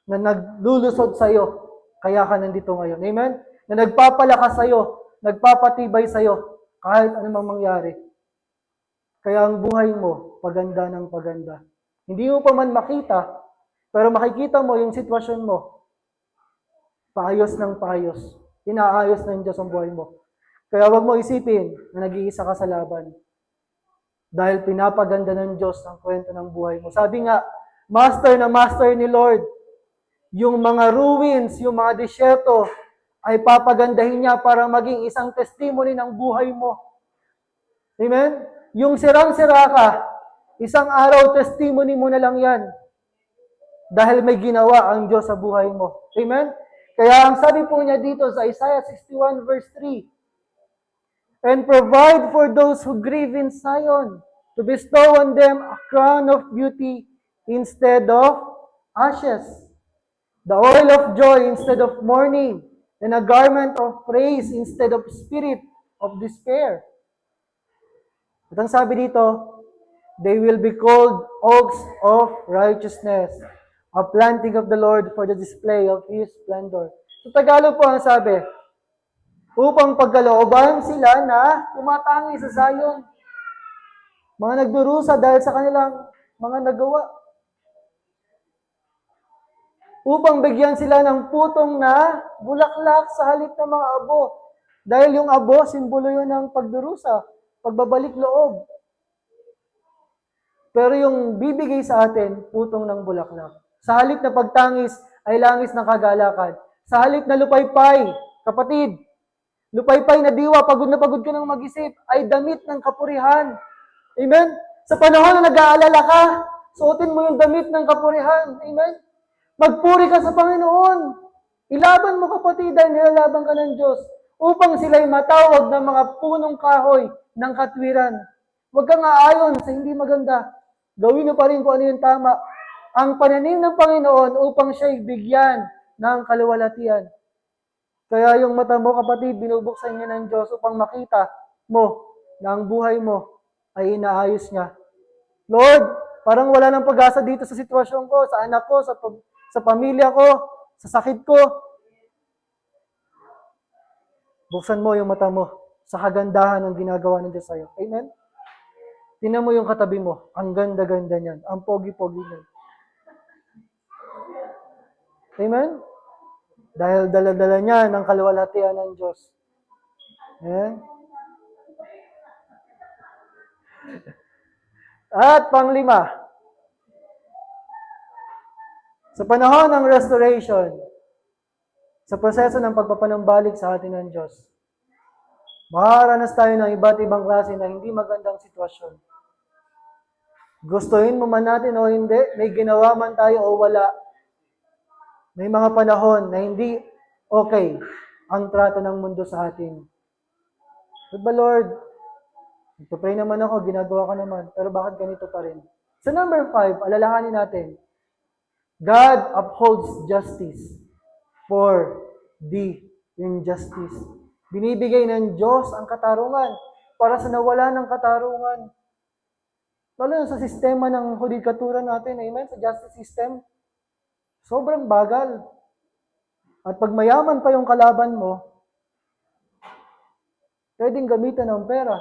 na naglulusod sa'yo, kaya ka nandito ngayon. Amen? Na nagpapalakas sa'yo, nagpapatibay sa'yo, kahit anumang mangyari. Kaya ang buhay mo, paganda ng paganda. Hindi mo pa man makita, pero makikita mo yung sitwasyon mo, paayos ng paayos. Inaayos ng Diyos ang buhay mo. Kaya wag mo isipin na nag-iisa ka sa laban. Dahil pinapaganda ng Diyos ang kwento ng buhay mo. Sabi nga, master na master ni Lord, yung mga ruins, yung mga disyerto, ay papagandahin niya para maging isang testimony ng buhay mo. Amen? Yung sirang-sira ka, isang araw testimony mo na lang yan. Dahil may ginawa ang Diyos sa buhay mo. Amen? Kaya ang sabi po niya dito sa Isaiah 61 verse 3, and provide for those who grieve in Zion, to bestow on them a crown of beauty instead of ashes, the oil of joy instead of mourning, and a garment of praise instead of spirit of despair. At ang sabi dito, they will be called oaks of righteousness, a planting of the Lord for the display of His splendor. Sa Tagalog po ang sabi, upang pagkalooban sila na tumatangi sa Zion. Mga nagdurusa dahil sa kanilang mga nagawa. Upang bigyan sila ng putong na bulaklak sa halip ng mga abo. Dahil yung abo, simbolo yun ng pagdurusa, pagbabalik loob. Pero yung bibigay sa atin, putong ng bulaklak. Sa halip na pagtangis, ay langis ng kagalakan. Sa halip na lupaypay, kapatid, lupaypay na diwa, pagod na pagod ka ng mag-isip, ay damit ng kapurihan. Amen? Sa panahon na nag-aalala ka, suotin mo yung damit ng kapurihan. Amen? Magpuri ka sa Panginoon. Ilaban mo kapatid dahil nilalaban ka ng Diyos upang sila'y matawag ng mga punong kahoy ng katwiran. Huwag kang aayon sa hindi maganda. Gawin mo pa rin kung ano yung tama. Ang pananim ng Panginoon upang siya'y bigyan ng kaluwalhatian. Kaya yung mata mo, kapatid, binubuksan niya ng Diyos upang makita mo na ang buhay mo ay inaayos niya. Lord, parang wala nang pag-asa dito sa sitwasyon ko, sa anak ko, sa pamilya ko, sa sakit ko. Buksan mo yung mata mo sa kagandahan ng ginagawa ng Diyos sa'yo. Amen? Tingnan mo yung katabi mo. Ang ganda-ganda niyan. Ang pogi-pogi niyan. Amen? Dahil dala-dala niya ng kaluwalhatian ng Diyos. Amen? At panglima, sa panahon ng restoration, sa proseso ng pagpapanumbalik sa atin ng Diyos, makakaranas tayo ng iba't ibang klase na hindi magandang sitwasyon. Gustuhin mo man natin o hindi, may ginawa man tayo o wala, may mga panahon na hindi okay ang trato ng mundo sa atin. Diba Lord, nagpa-pray naman ako, ginagawa ko naman, pero bakit ganito pa rin? Sa number 5, alalahanin natin, God upholds justice for the injustice. Binibigay ng Diyos ang katarungan para sa nawala ng katarungan. Lalo na sa sistema ng hudikatura natin, amen, sa justice system, sobrang bagal. At pag mayaman pa yung kalaban mo, pwedeng gamitan ng pera.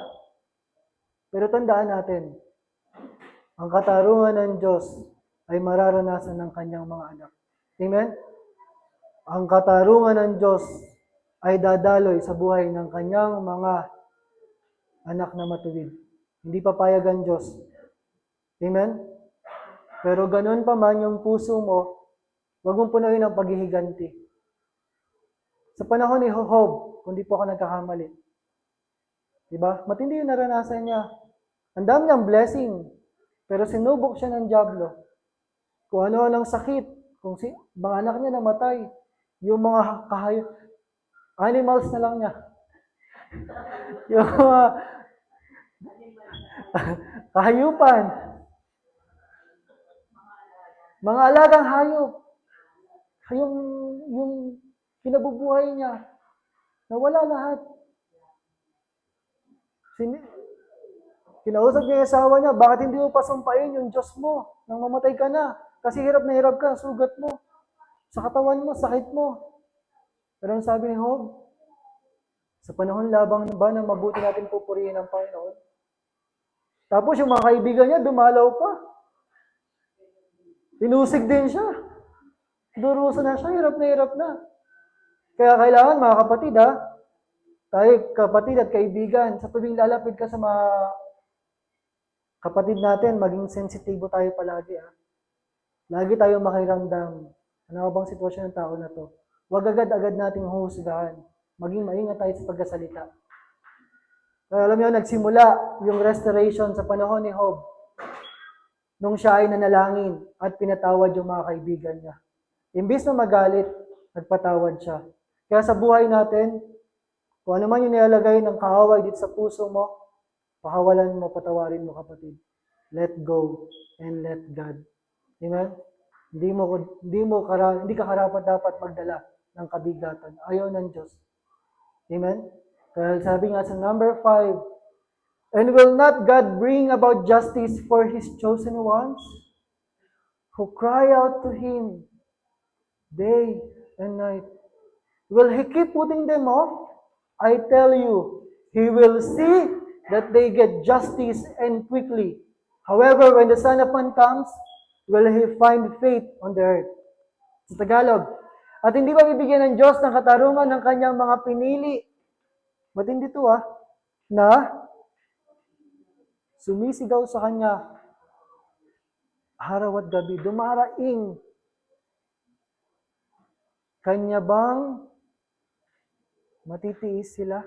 Pero tandaan natin, ang katarungan ng Diyos ay mararanasan ng kanyang mga anak. Amen? Ang katarungan ng Diyos ay dadaloy sa buhay ng kanyang mga anak na matuwid. Hindi papayag ang Diyos. Amen? Pero ganun pa man yung puso mo, huwag mong punuin ang paghihiganti. Sa panahon ni Job, kung di po ako nagkakamali, diba? Matindi yung naranasan niya. Ang dami niyang blessing, pero sinubok siya ng dyablo. Kung ano ng sakit, kung mga anak niya namatay, yung mga animals na lang niya. Yung mga kahayupan, mga alagang hayop, yung kinabubuhay niya, nawala lahat. Kinausap niya yung asawa niya, bakit hindi mo pasumpain yung Diyos mo nang mamatay ka na? Kasi hirap na hirap ka, sugat mo. Sa katawan mo, sakit mo. Pero ang sabi ni Job, sa panahon labang ba na mabuti natin pupurihin ang Panginoon? Tapos yung mga kaibigan niya, dumalaw pa. Tinusig din siya. Durusa na siya, hirap na hirap na. Kaya kailangan mga kapatid tayo kapatid at kaibigan, sa tuwing lalapit ka sa mga kapatid natin, maging sensitibo tayo palagi. Lagi tayo makiramdam. Ano bang sitwasyon ng tao na to? Huwag agad-agad nating huhusgahan. Maging maingat tayo sa pagkasalita. Kaya alam niyo, nagsimula yung restoration sa panahon ni Job nung siya ay nanalangin at pinatawad yung mga kaibigan niya. Imbis na magalit, nagpatawad siya. Kaya sa buhay natin, kung ano man yung nilalagay ng kaaway dito sa puso mo, pakawalan mo, patawarin mo kapatid. Let go and let God. Amen? Hindi ka karapat dapat magdala ng kabigatan. Ayaw ng Diyos. Amen? Kaya sabi nga sa number 5, and will not God bring about justice for His chosen ones who cry out to Him day and night? Will He keep putting them off? I tell you, He will see that they get justice and quickly. However, when the Son of Man comes, will He find faith on the earth? Sa Tagalog, at hindi ba bibigyan ng Diyos ng katarungan ng kanyang mga pinili? Matindi to na sumisigaw sa Kanya araw at gabi, dumaraing. Kanya bang matitiis sila?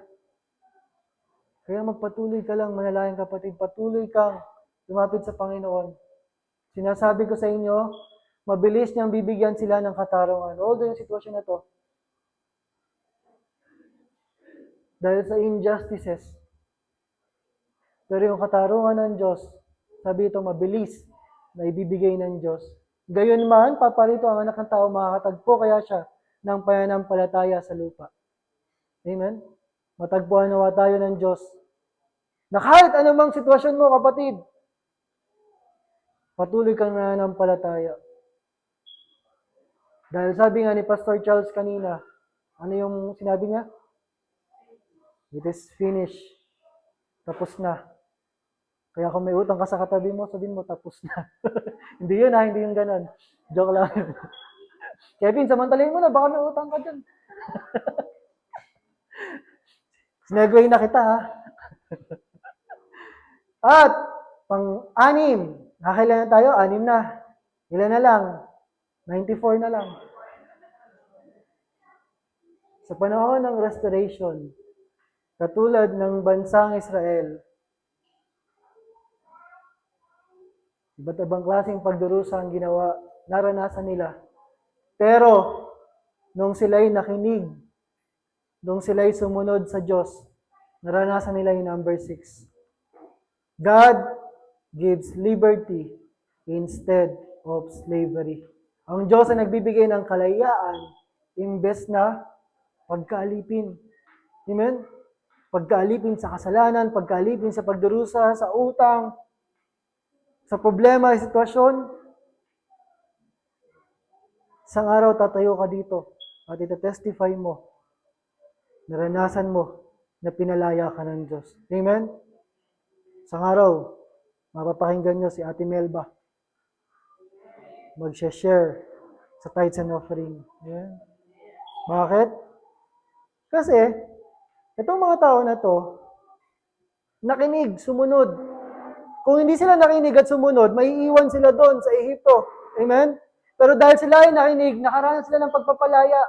Kaya magpatuloy ka lang, manalangin kapatid, patuloy kang lumapit sa Panginoon. Sinasabi ko sa inyo, mabilis niyang bibigyan sila ng katarungan. Although yung sitwasyon na to, dahil sa injustices. Pero yung katarungan ng Diyos, sabi ito, mabilis na ibibigay ng Diyos. Gayon man, paparito ang anak ng tao, makakatagpo kaya siya ng pananampalataya sa lupa. Amen? Matagpuan nawa tayo ng Diyos. Na kahit anumang sitwasyon mo, kapatid, patuloy kang nananampalataya. Dahil sabi nga ni Pastor Charles kanina, ano yung sinabi niya? It is finished. Tapos na. Kaya kung may utang ka sa katabi mo, sabihin mo, tapos na. Hindi yun hindi yung ganon. Joke lang. Kevin, samantalin mo na, baka may utang ka dyan. Sinegway na kita At, pang-anim. Nakakailan na tayo? 6 na. Ilan na lang? 94 na lang. Sa panahon ng restoration, katulad ng bansang Israel, iba't ibang klaseng pagdurusa ang ginawa, naranasan nila. Pero, nung sila'y nakinig, nung sila'y sumunod sa Diyos, naranasan nila yung number 6. God gives liberty instead of slavery. Ang Diyos ay nagbibigay ng kalayaan imbes na pagkaalipin. Amen? Pagkaalipin sa kasalanan, pagkaalipin sa pagdurusa, sa utang, sa problema, sa sitwasyon. Isang araw tatayo ka dito at itatestify mo, naranasan mo na pinalaya ka ng Diyos. Amen? Isang araw, mapapakinggan nyo si Ate Melba. mag-share sa tithes and offering. Ayan. Bakit? Kasi, itong mga tao na to, nakinig, sumunod. Kung hindi sila nakinig at sumunod, maiiwan sila doon sa Ehipto. Amen? Pero dahil sila ay nakinig, nakaranas sila ng pagpapalaya.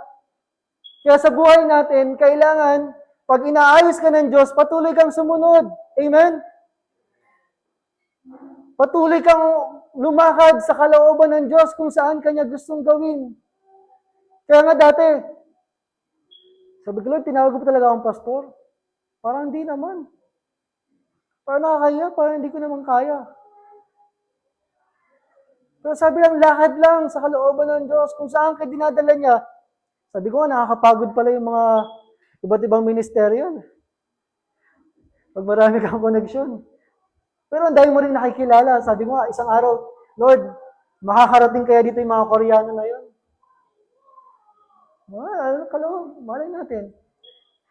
Kaya sa buhay natin, kailangan, pag inaayos ka ng Diyos, patuloy kang sumunod. Amen? Patuloy kang lumakad sa kalooban ng Diyos kung saan kanya gustong gawin. Kaya nga dati, sabi ko, Lord, tinawag ko pa talaga akong pastor. Parang hindi naman. Parang nakakaya, parang hindi ko naman kaya. Pero sabi lang, lakad lang sa kalooban ng Diyos kung saan ka dinadala niya. Sabi ko, nakakapagod pala yung mga iba't ibang ministeryo. Pag marami kang koneksyon. Pero ang dami mo rin nakikilala. Sabi ko nga, isang araw, Lord, makakarating kaya dito yung mga Koreano na yun? Malay natin.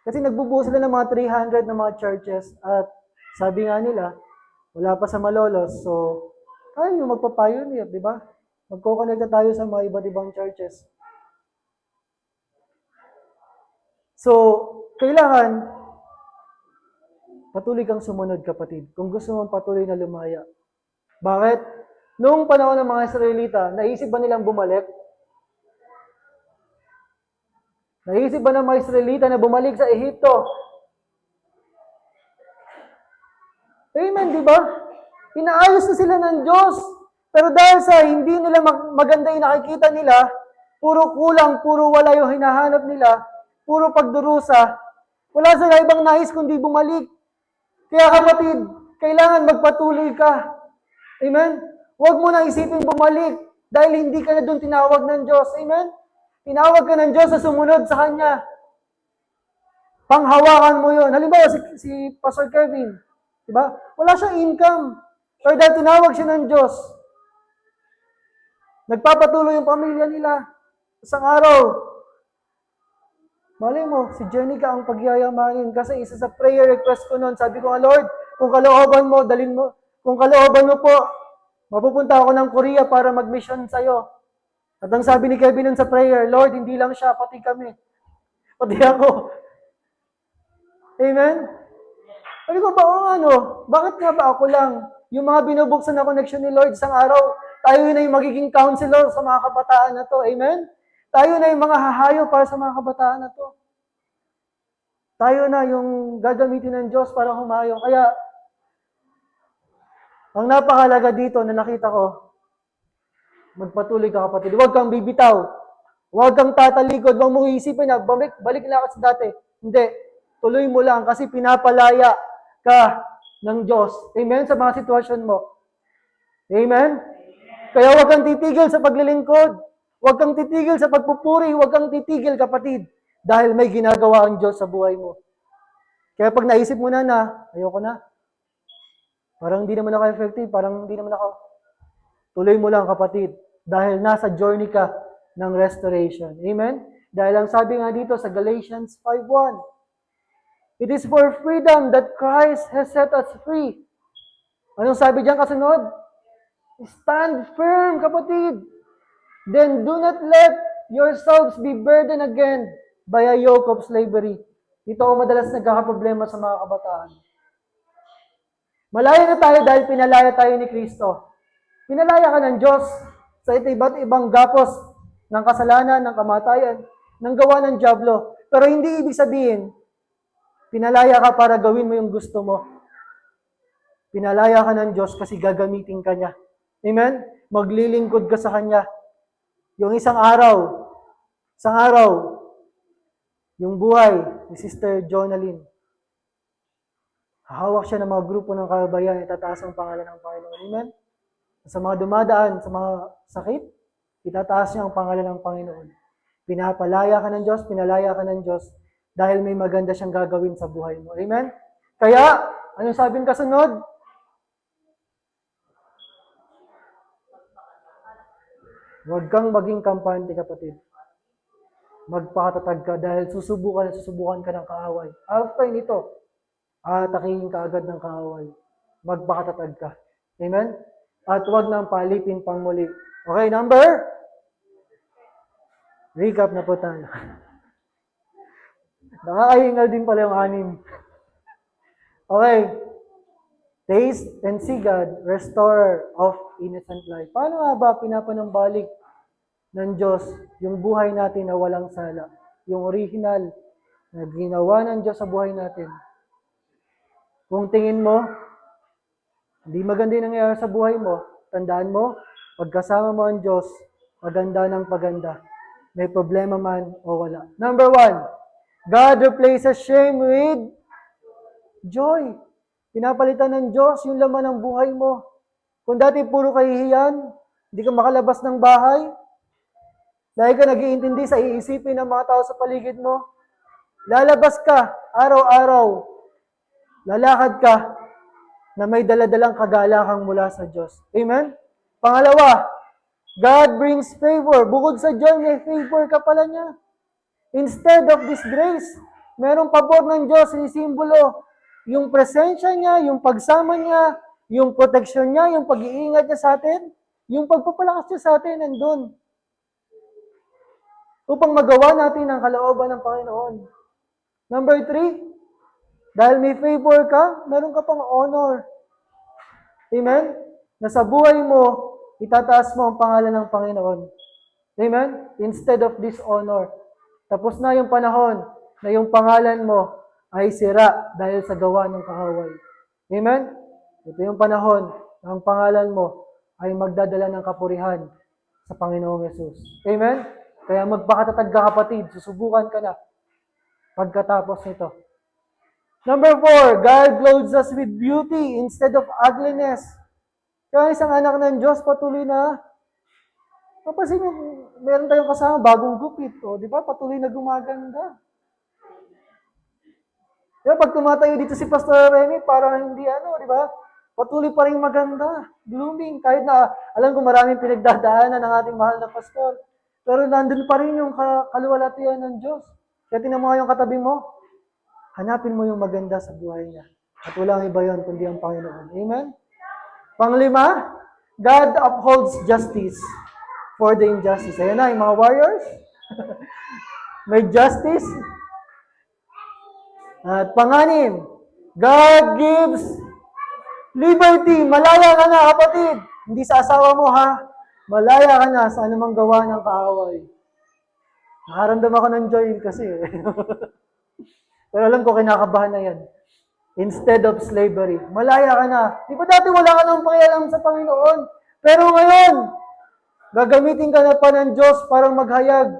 Kasi nagbubuo sila ng mga 300 na mga churches at sabi nga nila, wala pa sa Malolos. So, kaya yung magpa-pioneer, di ba? Magko-connect tayo sa mga iba't ibang churches. So, kailangan patuloy kang sumunod, kapatid. Kung gusto mong patuloy na lumaya. Bakit? Noong panahon ng mga Israelita, naisip ba nilang bumalik? Naisip ba ng mga Israelita na bumalik sa Ehipto? Amen, di ba? Inaayos na sila ng Diyos. Pero dahil sa hindi nila maganda yung nakikita nila, puro kulang, puro wala yung hinahanap nila, puro pagdurusa, wala sila ibang nais kundi bumalik. Kaya kapatid, kailangan magpatuloy ka. Amen? Huwag mo na isipin bumalik dahil hindi ka na doon tinawag ng Diyos. Amen? Tinawag ka ng Diyos sa sumunod sa Kanya. Panghawakan mo yun. Halimbawa, si Pastor Kevin, diba? Wala siyang income. Pero dahil tinawag siya ng Diyos, nagpapatuloy yung pamilya nila. Isang araw, malay mo, si Jenica ang pagyayamanin kasi isa sa prayer request ko noon, sabi ko, Lord, kung kalooban mo, dalin mo, kung kalooban mo po, mapupunta ako ng Korea para mag-mission sa'yo. At ang sabi ni Kevin nun sa prayer, Lord, hindi lang siya, pati kami. Pati ako. Amen? Sabi ko, bakit nga ba ako lang? Yung mga binubuksan na connection ni Lord isang araw, tayo na yung magiging counselor sa mga kabataan na to. Amen? Tayo na yung mga hahayo para sa mga kabataan na to. Tayo na yung gagamitin ng Diyos para humayo. Kaya, ang napakalaga dito na nakita ko, magpatuloy ka, kapatid. Huwag kang bibitaw. Huwag kang tatalikod. Huwag mong isipin na balik na ako sa dati. Hindi. Tuloy mo lang kasi pinapalaya ka ng Diyos. Amen? Sa mga sitwasyon mo. Amen? Kaya huwag kang titigil sa paglilingkod. Huwag kang titigil sa pagpupuri. Huwag kang titigil, kapatid. Dahil may ginagawa ang Diyos sa buhay mo. Kaya pag naisip mo na ayoko na. Parang hindi naman ako effective. Parang hindi naman ako. Tuloy mo lang, kapatid. Dahil nasa journey ka ng restoration. Amen? Dahil ang sabi nga dito sa Galatians 5:1, it is for freedom that Christ has set us free. Anong sabi diyan kasunod? Stand firm, kapatid. Then do not let yourselves be burdened again by a yoke of slavery. Ito ang madalas nagkakaproblema sa mga kabataan. Malaya na tayo dahil pinalaya tayo ni Kristo. Pinalaya ka ng Diyos sa iba't ibang gapos ng kasalanan, ng kamatayan, ng gawa ng dyablo. Pero hindi ibig sabihin, pinalaya ka para gawin mo yung gusto mo. Pinalaya ka ng Diyos kasi gagamitin ka niya. Amen? Maglilingkod ka sa Kanya. Yung isang araw, yung buhay ni Sister Jonalyn, hahawak siya ng mga grupo ng kababayan, itataas ang pangalan ng Panginoon. Amen? Sa mga dumadaan, sa mga sakit, itataas niya ang pangalan ng Panginoon. Pinapalaya ka ng Diyos, pinalaya ka ng Diyos, dahil may maganda siyang gagawin sa buhay mo. Amen? Kaya, anong sabi ng kasunod? Huwag kang maging kampante, kapatid. Magpakatatag ka dahil susubukan ka ng kaaway. After nito, atakihin ka agad ng kaaway. Magpakatatag ka. Amen? At huwag nang palipin pang muli Okay, number? Recap na po tayo. Nakakahingal din pala yung 6. Okay. Taste and see God, restorer of innocent life. Paano nga ba pinapanumbalik ng Diyos yung buhay natin na walang sala? Yung original na ginawa ng Diyos sa buhay natin. Kung tingin mo, hindi maganda yung nangyayari sa buhay mo, tandaan mo, pagkasama mo ang Diyos, maganda ng paganda. May problema man o wala. Number 1, God replaces shame with joy. Pinapalitan ng Diyos yung laman ng buhay mo. Kung dati puro kahihiyan, hindi ka makalabas ng bahay, dahil ka nag-iintindi sa iisipin ng mga tao sa paligid mo, lalabas ka araw-araw, lalakad ka na may daladalang kagalakan mula sa Diyos. Amen? Pangalawa, God brings favor. Bukod sa joy, may favor ka pala niya. Instead of disgrace, merong pabor ng Diyos, sinisimbolo yung presensya niya, yung pagsama niya, yung proteksyon niya, yung pag-iingat niya sa atin, yung pagpapalakas niya sa atin, nandun. Upang magawa natin ang kalooban ng Panginoon. Number 3, dahil may favor ka, meron ka pang honor. Amen? Na sa buhay mo, itataas mo ang pangalan ng Panginoon. Amen? Instead of dishonor. Tapos na yung panahon na yung pangalan mo ay sira dahil sa gawa ng kahaway. Amen? Ito yung panahon na ang pangalan mo ay magdadala ng kapurihan sa Panginoong Yesus. Amen? Kaya magpakatatag ka kapatid, susubukan ka na pagkatapos nito. Number 4, God clothes us with beauty instead of ugliness. Kaya isang anak ng Diyos patuloy na, papasin nyo, meron tayong kasama, bagong gupit. O, di ba? Patuloy na gumaganda. Diba, pag tumatayo dito si Pastor Remy, parang hindi di ba? Patuloy pa rin maganda, blooming. Kahit na, alam ko maraming pinagdadaanan ng ating mahal na pastor. Pero nandun pa rin yung kaluwalhatian ng Diyos. Kaya tinan mo nga yung katabi mo, hanapin mo yung maganda sa buhay niya. At walang iba yun, kundi ang Panginoon. Amen? Panglima, God upholds justice for the injustice. Ayan na, yung mga warriors. May justice. At panganim, God gives liberty. Malaya ka na, kapatid. Hindi sa asawa mo, ha? Malaya ka na sa anumang gawa ng kaaway. Nakaramdam ako ng joy kasi. Pero alam ko, kinakabahan na yan. Instead of slavery. Malaya ka na. Di ba dati wala ka nang pakialam sa Panginoon? Pero ngayon, gagamitin ka na pa ng Diyos para maghayag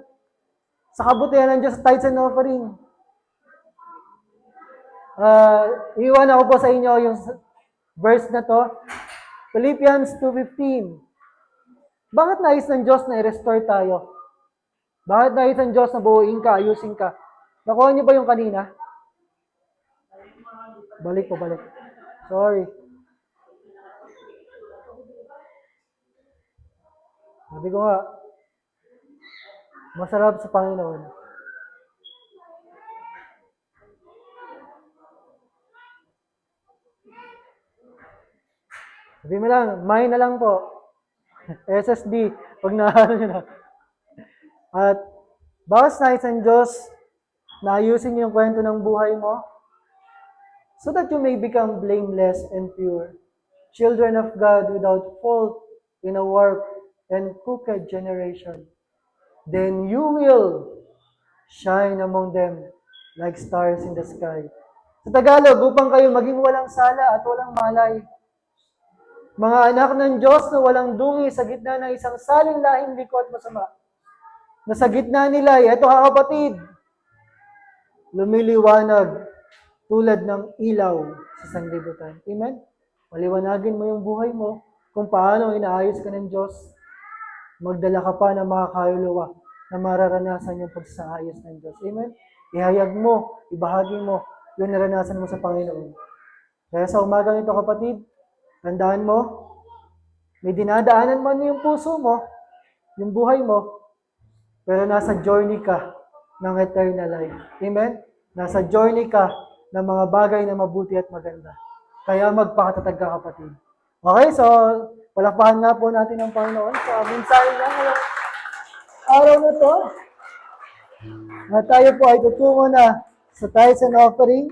sa kabutihan ng Diyos, tithes and offering. Iwan ako po sa inyo yung verse na to. Philippians 2:15. Bakit nais ng Diyos na i-restore tayo? Bakit nais ng Diyos na buuin ka, ayusin ka? Nakuha niyo ba yung kanina? Balik. Sorry. Sabi ko nga, masarap sa Panginoon. Sabi mo lang, mine na lang po. SSD, pag naano nyo na. At bawas nais ang Diyos na ayusin yung kwento ng buhay mo so that you may become blameless and pure, children of God without fault in a warped and crooked generation. Then you will shine among them like stars in the sky. Sa Tagalog, upang kayo maging walang sala at walang malay. Mga anak ng Diyos na walang dungi sa gitna ng isang saling lahing liko at masama. Na sa gitna nila, ito kapatid, lumiliwanag tulad ng ilaw sa sanglibutan. Amen? Paliwanagin mo yung buhay mo kung paano inaayos ka ng Diyos. Magdala ka pa ng mga kaluluwa na mararanasan yung pagsaayos ng Diyos. Amen? Ihayag mo, ibahagi mo yung naranasan mo sa Panginoon. Kaya sa umagang ito kapatid, tandaan mo, may dinadaanan man yung puso mo, yung buhay mo, pero nasa journey ka ng eternal life. Amen? Nasa journey ka ng mga bagay na mabuti at maganda. Kaya magpakatatag ka kapatid. Okay, so Palakpakan nga po natin ang Panginoon sa mensahe niya ngayong araw na to. Na tayo po ay tutungo na sa tithes and offering.